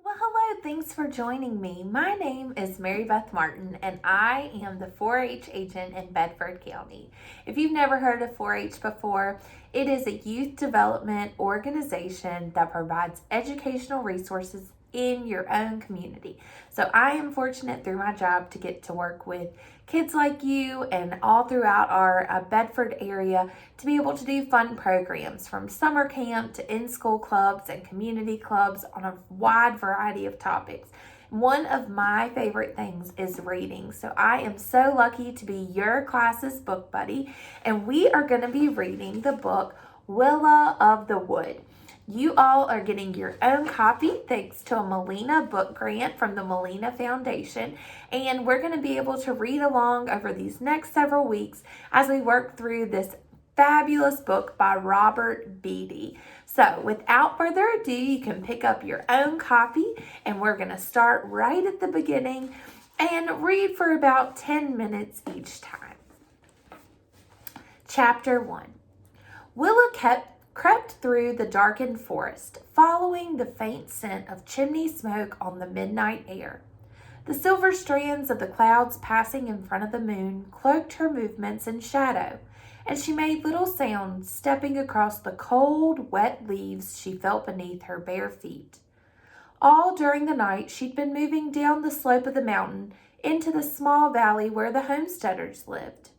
Well, hello, thanks for joining me. My name is Mary Beth Martin, and I am the 4 H agent in Bedford County. If you've never heard of 4 H before, it is a youth development organization that provides educational resources in your own community. So I am fortunate through my job to get to work with kids like you and all throughout our Bedford area to be able to do fun programs from summer camp to in-school clubs and community clubs on a wide variety of topics. One of my favorite things is reading. So I am so lucky to be your class's book buddy, and we are going to be reading the book Willa of the Wood. You all are getting your own copy thanks to a Molina book grant from the Molina Foundation, and we're going to be able to read along over these next several weeks as we work through this fabulous book by Robert Beatty. So without further ado, you can pick up your own copy, and we're going to start right at the beginning and read for about 10 minutes each time. Chapter 1. Willa crept through the darkened forest, following the faint scent of chimney smoke on the midnight air. The silver strands of the clouds passing in front of the moon cloaked her movements in shadow, and she made little sounds stepping across the cold, wet leaves she felt beneath her bare feet. All during the night she'd been moving down the slope of the mountain into the small valley where the homesteaders lived.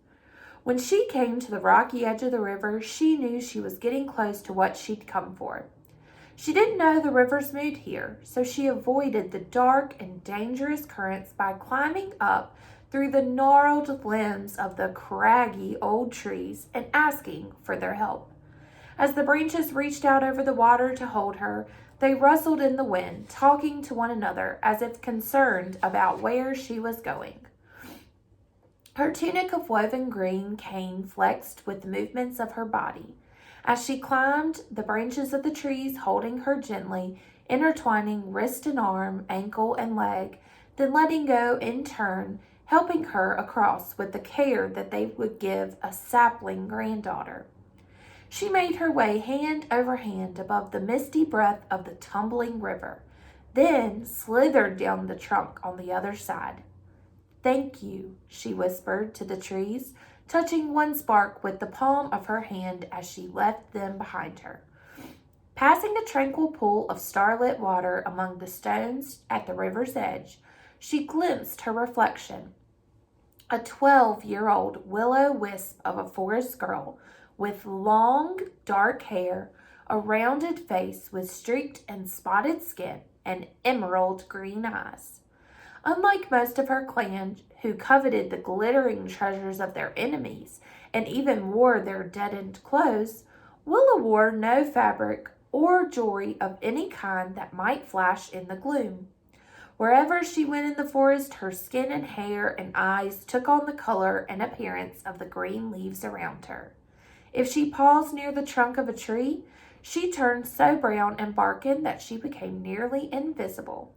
When she came to the rocky edge of the river, she knew she was getting close to what she'd come for. She didn't know the river's mood here, so she avoided the dark and dangerous currents by climbing up through the gnarled limbs of the craggy old trees and asking for their help. As the branches reached out over the water to hold her, they rustled in the wind, talking to one another as if concerned about where she was going. Her tunic of woven green cane flexed with the movements of her body. As she climbed the branches of the trees, holding her gently, intertwining wrist and arm, ankle and leg, then letting go in turn, helping her across with the care that they would give a sapling granddaughter. She made her way hand over hand above the misty breath of the tumbling river, then slithered down the trunk on the other side. "Thank you," she whispered to the trees, touching one spark with the palm of her hand as she left them behind her. Passing a tranquil pool of starlit water among the stones at the river's edge, she glimpsed her reflection, a 12-year-old will-o'-wisp of a forest girl with long, dark hair, a rounded face with streaked and spotted skin, and emerald green eyes. Unlike most of her clan, who coveted the glittering treasures of their enemies and even wore their deadened clothes, Willa wore no fabric or jewelry of any kind that might flash in the gloom. Wherever she went in the forest, her skin and hair and eyes took on the color and appearance of the green leaves around her. If she paused near the trunk of a tree, she turned so brown and barken that she became nearly invisible.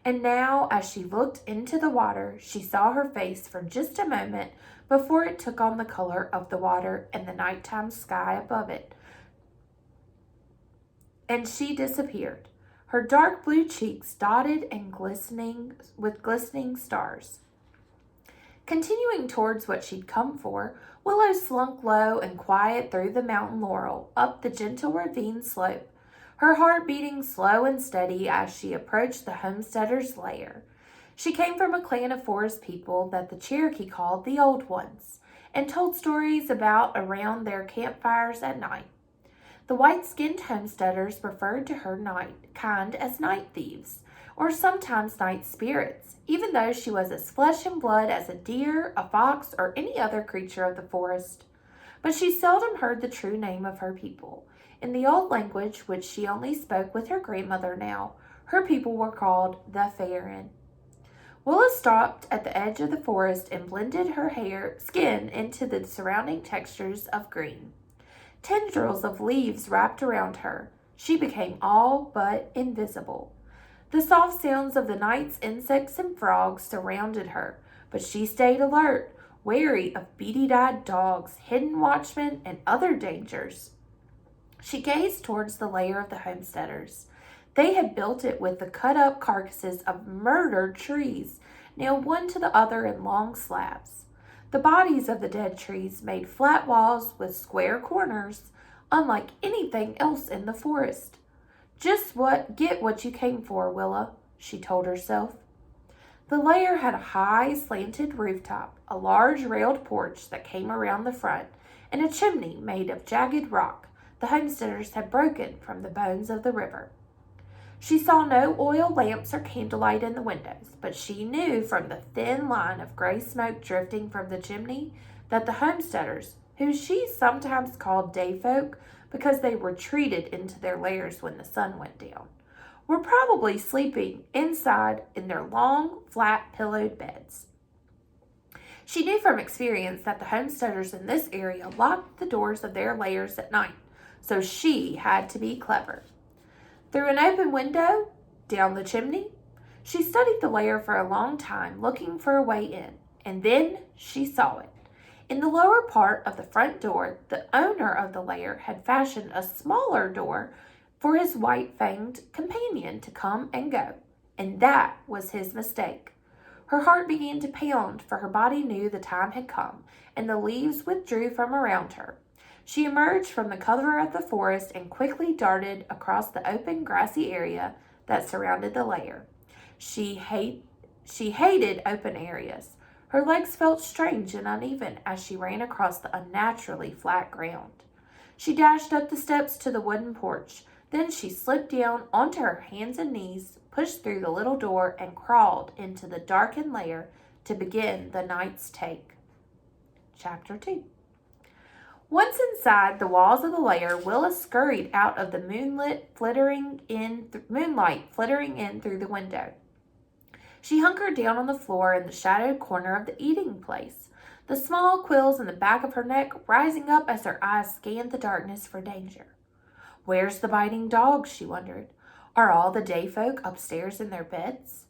And now, as she looked into the water, she saw her face for just a moment before it took on the color of the water and the nighttime sky above it. And she disappeared, her dark blue cheeks dotted and glistening with glistening stars. Continuing towards what she'd come for, Willow slunk low and quiet through the mountain laurel, up the gentle ravine slope, her heart beating slow and steady as she approached the homesteader's lair. She came from a clan of forest people that the Cherokee called the Old Ones, and told stories about around their campfires at night. The white-skinned homesteaders referred to her kind as night thieves, or sometimes night spirits, even though she was as flesh and blood as a deer, a fox, or any other creature of the forest. But she seldom heard the true name of her people. In the old language, which she only spoke with her grandmother now, her people were called the Faerin. Willa stopped at the edge of the forest and blended her skin into the surrounding textures of green. Tendrils of leaves wrapped around her. She became all but invisible. The soft sounds of the night's insects and frogs surrounded her, but she stayed alert, wary of beady-eyed dogs, hidden watchmen, and other dangers. She gazed towards the lair of the homesteaders. They had built it with the cut-up carcasses of murdered trees, nailed one to the other in long slabs. The bodies of the dead trees made flat walls with square corners, unlike anything else in the forest. Get what you came for, Willa, she told herself. The lair had a high, slanted rooftop, a large railed porch that came around the front, and a chimney made of jagged rock the homesteaders had broken from the bones of the river. She saw no oil lamps or candlelight in the windows, but she knew from the thin line of gray smoke drifting from the chimney that the homesteaders, who she sometimes called day folk because they retreated into their lairs when the sun went down, were probably sleeping inside in their long, flat, pillowed beds. She knew from experience that the homesteaders in this area locked the doors of their lairs at night, so she had to be clever. Through an open window, down the chimney, she studied the lair for a long time, looking for a way in, and then she saw it. In the lower part of the front door, the owner of the lair had fashioned a smaller door for his white-fanged companion to come and go, and that was his mistake. Her heart began to pound, for her body knew the time had come, and the leaves withdrew from around her. She emerged from the cover of the forest and quickly darted across the open grassy area that surrounded the lair. She hated open areas. Her legs felt strange and uneven as she ran across the unnaturally flat ground. She dashed up the steps to the wooden porch. Then she slipped down onto her hands and knees, pushed through the little door, and crawled into the darkened lair to begin the night's take. Chapter 2. Once inside the walls of the lair, Willa scurried out of the moonlight flittering in through the window. She hunkered down on the floor in the shadowed corner of the eating place, the small quills in the back of her neck rising up as her eyes scanned the darkness for danger. Where's the biting dog? She wondered. Are all the day folk upstairs in their beds?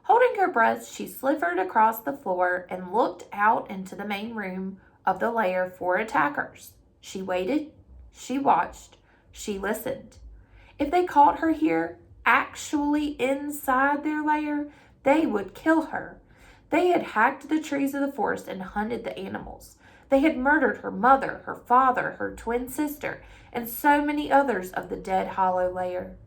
Holding her breath, she slithered across the floor and looked out into the main room of the lair for attackers. She waited, she watched, she listened. If they caught her here, actually inside their lair, they would kill her. They had hacked the trees of the forest and hunted the animals. They had murdered her mother, her father, her twin sister, and so many others of the dead hollow lair.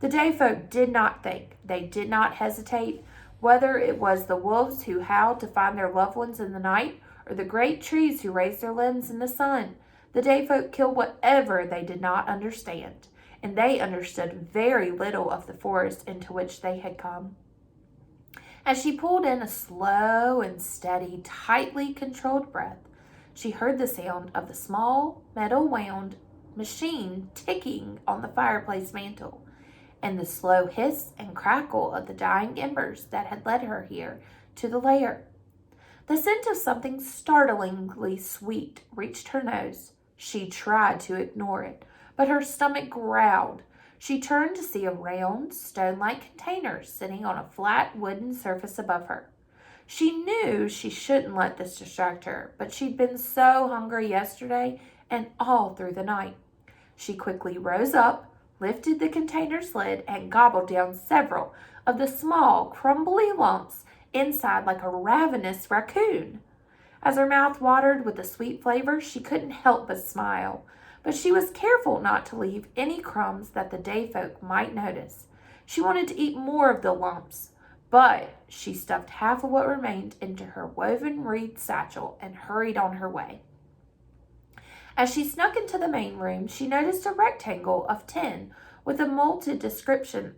The day folk did not think, they did not hesitate, whether it was the wolves who howled to find their loved ones in the night, or the great trees who raised their limbs in the sun. The day folk killed whatever they did not understand, and they understood very little of the forest into which they had come. As she pulled in a slow and steady, tightly controlled breath, she heard the sound of the small, metal-wound machine ticking on the fireplace mantel, and the slow hiss and crackle of the dying embers that had led her here to the lair. The scent of something startlingly sweet reached her nose. She tried to ignore it, but her stomach growled. She turned to see a round, stone-like container sitting on a flat wooden surface above her. She knew she shouldn't let this distract her, but she'd been so hungry yesterday and all through the night. She quickly rose up, lifted the container's lid, and gobbled down several of the small, crumbly lumps inside like a ravenous raccoon. As her mouth watered with the sweet flavor, she couldn't help but smile, but she was careful not to leave any crumbs that the day folk might notice. She wanted to eat more of the lumps, but she stuffed half of what remained into her woven reed satchel and hurried on her way. As she snuck into the main room, she noticed a rectangle of tin with a molded depiction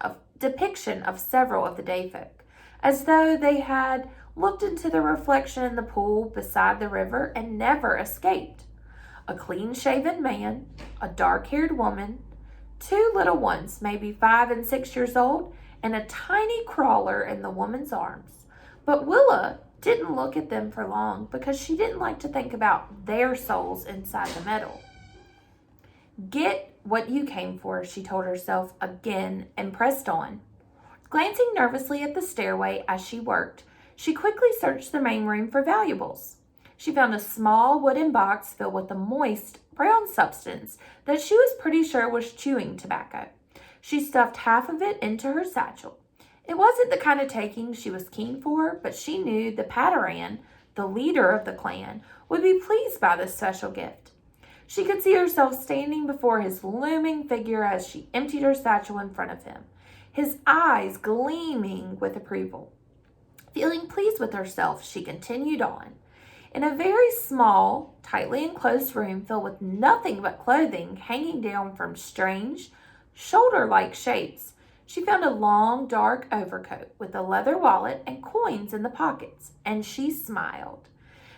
of several of the day folk, as though they had looked into the reflection in the pool beside the river and never escaped. A clean-shaven man, a dark-haired woman, 2 little ones, maybe 5 and 6 years old, and a tiny crawler in the woman's arms. But Willa didn't look at them for long because she didn't like to think about their souls inside the metal. Get what you came for, she told herself again and pressed on. Glancing nervously at the stairway as she worked, she quickly searched the main room for valuables. She found a small wooden box filled with a moist, brown substance that she was pretty sure was chewing tobacco. She stuffed half of it into her satchel. It wasn't the kind of taking she was keen for, but she knew the Padawan, the leader of the clan, would be pleased by this special gift. She could see herself standing before his looming figure as she emptied her satchel in front of him, his eyes gleaming with approval. Feeling pleased with herself, she continued on. In a very small, tightly enclosed room filled with nothing but clothing hanging down from strange, shoulder-like shapes, she found a long, dark overcoat with a leather wallet and coins in the pockets, and she smiled.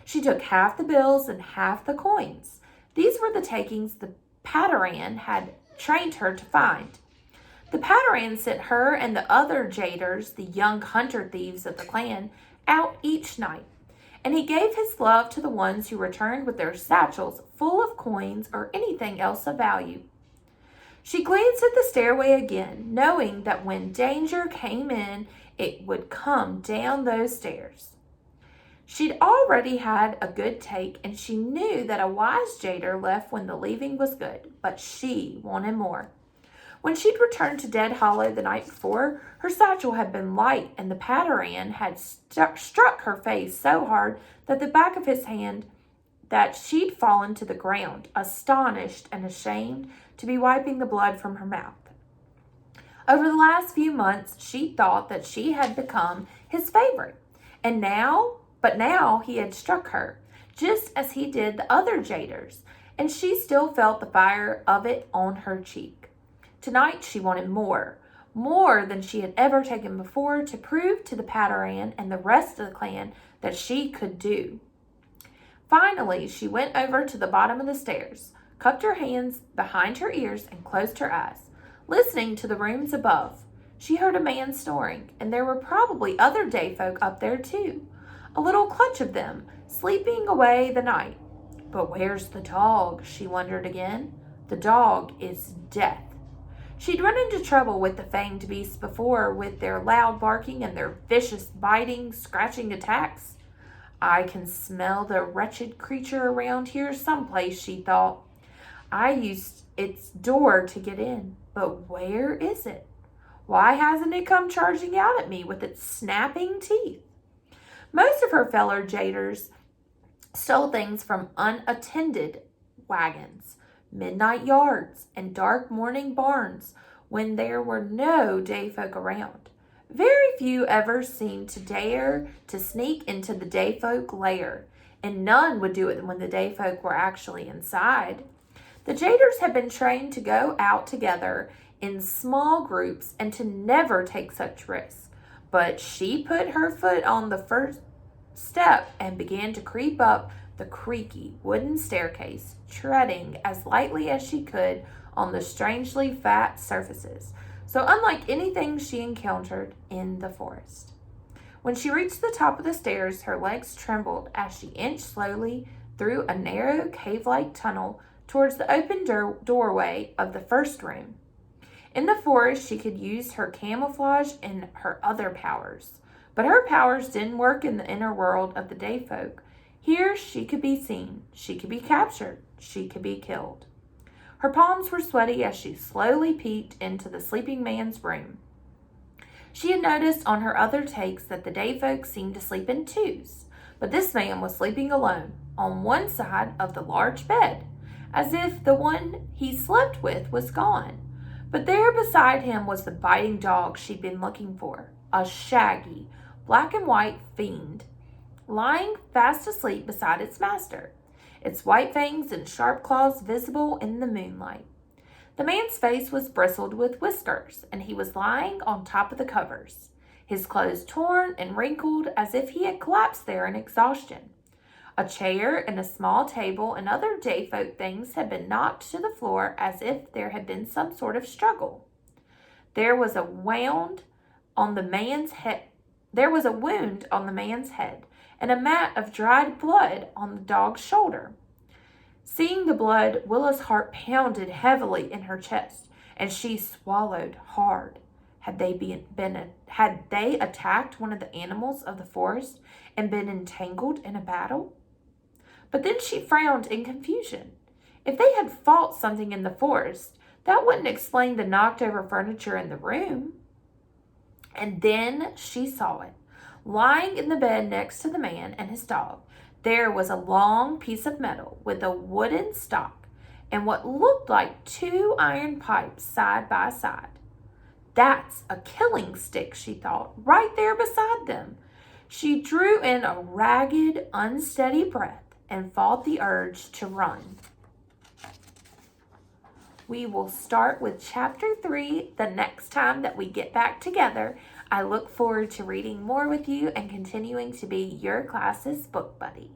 She took half the bills and half the coins. These were the takings the Padawan had trained her to find. The Padawan sent her and the other jaders, the young hunter thieves of the clan, out each night, and he gave his love to the ones who returned with their satchels full of coins or anything else of value. She glanced at the stairway again, knowing that when danger came in, it would come down those stairs. She'd already had a good take, and she knew that a wise jader left when the leaving was good, but she wanted more. When she'd returned to Dead Hollow the night before, her satchel had been light, and the Padawan had struck her face so hard that the back of his hand that she'd fallen to the ground, astonished and ashamed to be wiping the blood from her mouth. Over the last few months, she thought that she had become his favorite, but now he had struck her, just as he did the other jaders, and she still felt the fire of it on her cheek. Tonight she wanted more than she had ever taken before, to prove to the Padawan and the rest of the clan that she could do. Finally, she went over to the bottom of the stairs, cupped her hands behind her ears, and closed her eyes, listening to the rooms above. She heard a man snoring, and there were probably other day folk up there too, a little clutch of them, sleeping away the night. But where's the dog? She wondered again. The dog is Death. She'd run into trouble with the fanged beasts before, with their loud barking and their vicious biting, scratching attacks. I can smell the wretched creature around here someplace, she thought. I used its door to get in, but where is it? Why hasn't it come charging out at me with its snapping teeth? Most of her fellow jaders stole things from unattended wagons, midnight yards, and dark morning barns when there were no day folk around. Very few ever seemed to dare to sneak into the day folk lair, and none would do it when the day folk were actually inside. The jaders had been trained to go out together in small groups and to never take such risks. But she put her foot on the first step and began to creep up the creaky wooden staircase, treading as lightly as she could on the strangely fat surfaces, so unlike anything she encountered in the forest. When she reached the top of the stairs, her legs trembled as she inched slowly through a narrow cave-like tunnel towards the open doorway of the first room. In the forest, she could use her camouflage and her other powers, but her powers didn't work in the inner world of the day folk. Here she could be seen, she could be captured, she could be killed. Her palms were sweaty as she slowly peeked into the sleeping man's room. She had noticed on her other takes that the day folk seemed to sleep in twos, but this man was sleeping alone on one side of the large bed, as if the one he slept with was gone. But there beside him was the biting dog she'd been looking for, a shaggy, black and white fiend, lying fast asleep beside its master, its white fangs and sharp claws visible in the moonlight. The man's face was bristled with whiskers, and he was lying on top of the covers, his clothes torn and wrinkled as if he had collapsed there in exhaustion. A chair and a small table and other day folk things had been knocked to the floor as if there had been some sort of struggle. There was a wound on the man's head, and a mat of dried blood on the dog's shoulder. Seeing the blood, Willa's heart pounded heavily in her chest, and she swallowed hard. Had they attacked one of the animals of the forest and been entangled in a battle? But then she frowned in confusion. If they had fought something in the forest, That wouldn't explain the knocked over furniture in the room. And then she saw it. Lying in the bed next to the man and his dog, there was a long piece of metal with a wooden stock and what looked like 2 iron pipes side by side. That's a killing stick, she thought, right there beside them. She drew in a ragged, unsteady breath and fought the urge to run. We will start with chapter 3 the next time that we get back together. I look forward to reading more with you and continuing to be your class's book buddy.